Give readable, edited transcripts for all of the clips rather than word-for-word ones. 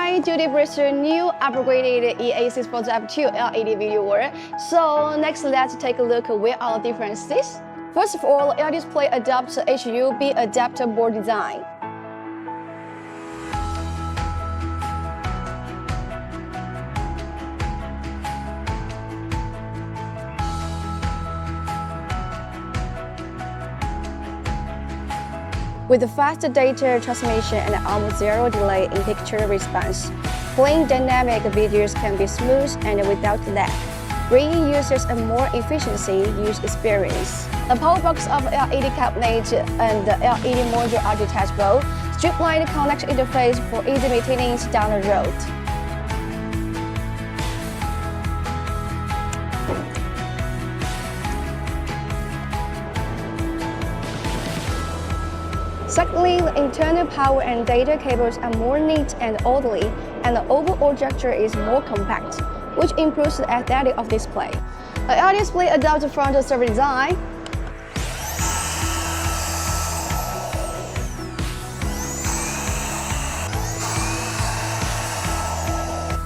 right, today brings a new upgraded EA640F2 LED viewer. So next, let's take a look at where are the differences. First of all, LED display adopts HUB adapter board design. With faster data transmission and almost zero delay in picture response, playing dynamic videos can be smooth and without lag, bringing users a more efficiency use experience. The power box of LED cabinet and the LED module are detachable, streamlined connection interface for easy maintenance down the road. Secondly, the internal power and data cables are more neat and orderly, and the overall structure is more compact, which improves the aesthetic of display. The LED display adopts a frontal server design,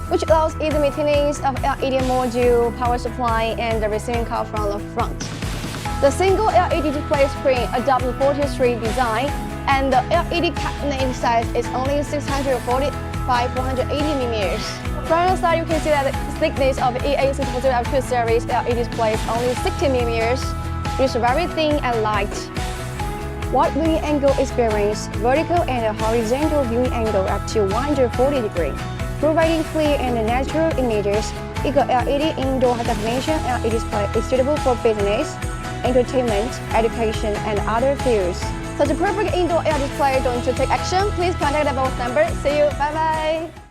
which allows easy maintenance of LED module, power supply, and the receiving card from the front. The single LED display screen adopts the 43 design, and the LED cabinet size is only 640 by 480 mm. From the side, you can see that the thickness of EA640F2 series LED display is only 60 mm, which is very thin and light. Wide viewing angle experience, vertical and horizontal viewing angle up to 140 degrees, providing clear and natural images. EagerLED indoor high definition LED display is suitable for business, entertainment, education, and other fields. Such a perfect indoor LED display. Don't you take action? Please contact the both number. See you. Bye bye.